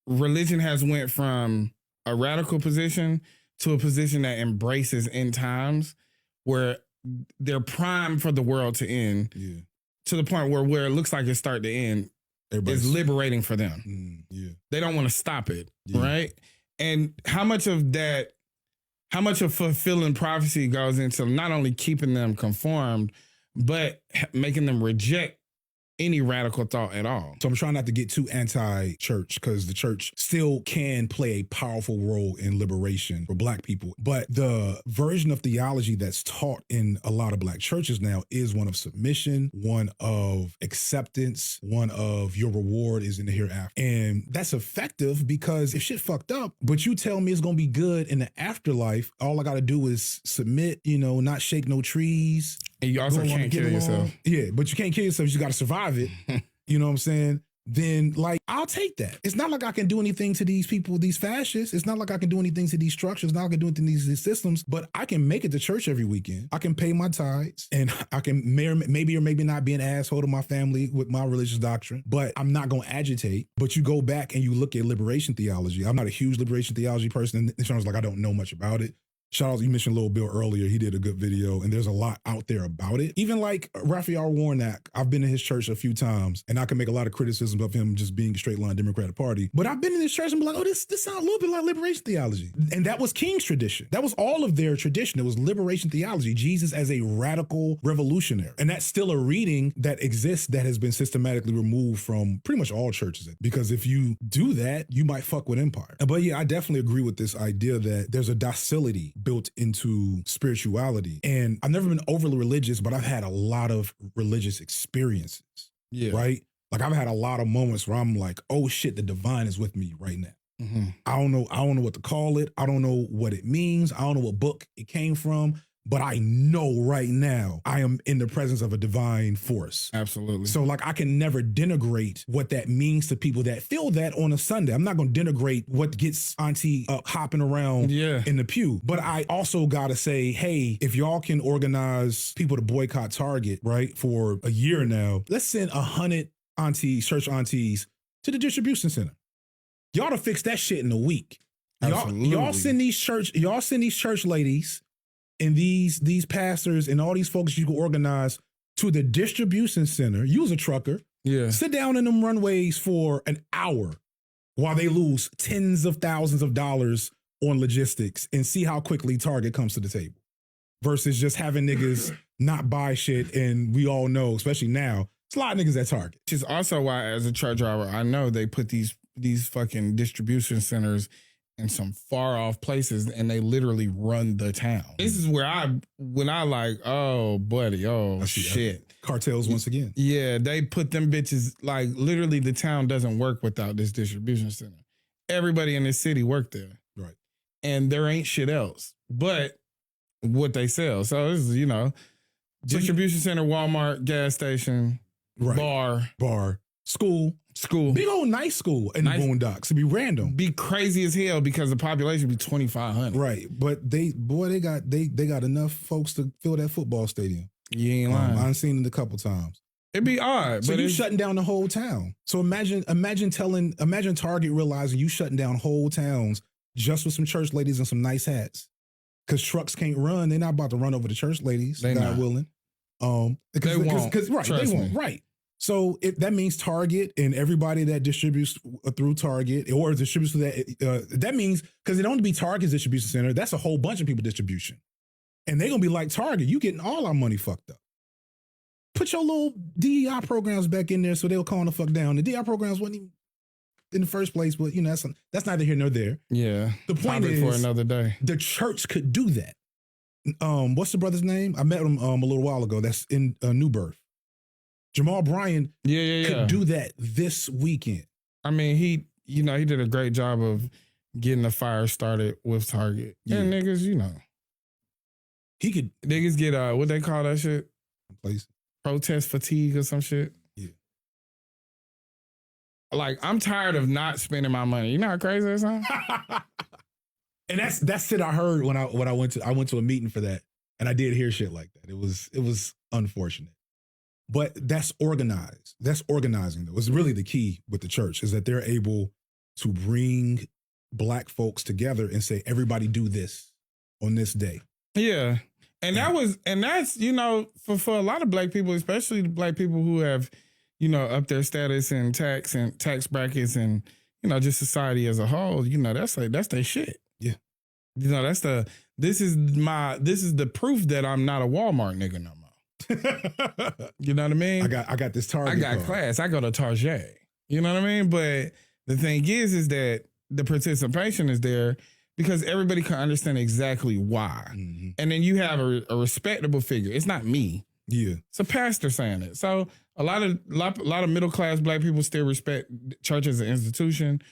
religion has went from a radical position to a position that embraces end times where they're primed for the world to end to the point where it looks like it's starting to end. It's liberating for them. They don't want to stop it, right? And how much of fulfilling prophecy goes into not only keeping them conformed, but making them reject any radical thought at all. So I'm trying not to get too anti-church because the church still can play a powerful role in liberation for Black people. But the version of theology that's taught in a lot of Black churches now is one of submission, one of acceptance, one of your reward is in the hereafter. And that's effective because if shit fucked up, but you tell me it's going to be good in the afterlife, all I got to do is submit, not shake no trees. And you also can't kill yourself. Yeah, but you can't kill yourself. You got to survive it. You know what I'm saying? Then, I'll take that. It's not like I can do anything to these people, these fascists. It's not like I can do anything to these structures. It's not like I can do anything to these systems. But I can make it to church every weekend. I can pay my tithes. And I can maybe or maybe not be an asshole to my family with my religious doctrine. But I'm not going to agitate. But you go back and you look at liberation theology. I'm not a huge liberation theology person. In terms of I don't know much about it. Shout out, you mentioned Lil Bill earlier. He did a good video and there's a lot out there about it. Even like Raphael Warnock, I've been in his church a few times and I can make a lot of criticisms of him just being a straight line Democratic Party. But I've been in this church and be like, oh, this sounds a little bit like liberation theology. And that was King's tradition. That was all of their tradition. It was liberation theology, Jesus as a radical revolutionary. And that's still a reading that exists that has been systematically removed from pretty much all churches. Because if you do that, you might fuck with empire. But yeah, I definitely agree with this idea that there's a docility built into spirituality. And I've never been overly religious, but I've had a lot of religious experiences. Yeah. Right? Like I've had a lot of moments where I'm like, oh shit, the divine is with me right now. Mm-hmm. I don't know what to call it. I don't know what it means. I don't know what book it came from. But I know right now I am in the presence of a divine force. Absolutely. So I can never denigrate what that means to people that feel that on a Sunday. I'm not going to denigrate what gets auntie hopping around in the pew. But I also got to say, hey, if y'all can organize people to boycott Target, right, for a year now, let's send 100 church aunties to the distribution center. Y'all to fix that shit in a week. Y'all send these church ladies and these pastors and all these folks you can organize to the distribution center, use a trucker, sit down in them runways for an hour while they lose tens of thousands of dollars on logistics and see how quickly Target comes to the table versus just having niggas not buy shit. And we all know, especially now, it's a lot of niggas at Target. Which is also why as a truck driver, I know they put these fucking distribution centers in some far off places and they literally run the town. This is where oh buddy, oh shit. Cartels once again. Yeah, they put them bitches, literally the town doesn't work without this distribution center. Everybody in this city worked there. Right. And there ain't shit else but what they sell. So this is, distribution center, Walmart, gas station, bar, school. Big old nice school in the boondocks. It'd be random. Be crazy as hell because the population be 2,500. Right. But they got enough folks to fill that football stadium. You ain't lying. I've seen it a couple times. It'd be odd. So you shutting down the whole town. So imagine Target realizing you shutting down whole towns just with some church ladies and some nice hats. Because trucks can't run. They're not about to run over the church ladies. They not willing. They won't. They won't. Right. So that means Target and everybody that distributes through Target or distributes through that means, because it only be Target's distribution center, that's a whole bunch of people distribution. And they're going to be like, Target, you getting all our money fucked up. Put your little DEI programs back in there so they'll calm the fuck down. The DEI programs wasn't even in the first place, but that's neither here nor there. Yeah. The point is, for another day. The church could do that. What's the brother's name? I met him a little while ago. That's in New Birth. Jamal Bryant could do that this weekend. I mean, he did a great job of getting the fire started with Target. Yeah, and niggas, he could. Niggas get what they call that shit? Place. Protest fatigue or some shit. Yeah. I'm tired of not spending my money. You know how crazy that sounds? And that's it. I heard when I went to a meeting for that, and I did hear shit like that. It was unfortunate. But that's organized. That's organizing, though. It's really the key with the church is that they're able to bring Black folks together and say, everybody do this on this day. Yeah. And that's, you know, for a lot of Black people, especially the Black people who have, you know, up their status and tax brackets and, you know, just society as a whole, you know, that's their shit. Yeah. You know, this is the proof that I'm not a Walmart nigga no more. You know what I mean? I got this Target. I got card. class. I go to Target. You know what I mean? But the thing is that the participation is there because everybody can understand exactly why. Mm-hmm. And then you have a respectable figure. It's not me. Yeah. It's a pastor saying it. So a lot of middle class Black people still respect church as an institution,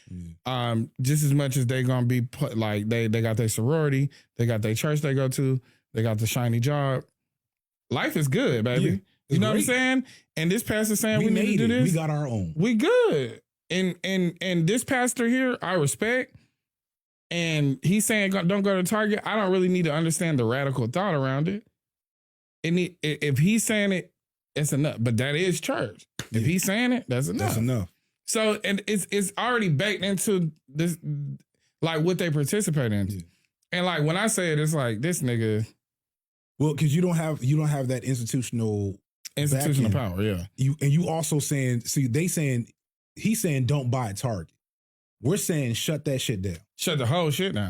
just as much as they gonna be put, like they got their sorority, they got their church they go to, they got the shiny job. Life is good, baby. Yeah, you know great. what I'm saying? And this pastor saying we need to do this. We got our own. We good. And this pastor here, I respect. And he's saying don't go to Target. I don't really need to understand the radical thought around it. And if he's saying it, it's enough. But that is church. If he's saying it, that's enough. That's enough. So, and it's already baked into this, like what they participate in. Yeah. And like when I say it, it's like this nigga. Well, because you don't have that institutional power. Yeah. You also saying, see, he's saying don't buy at Target. We're saying shut that shit down. Shut the whole shit down.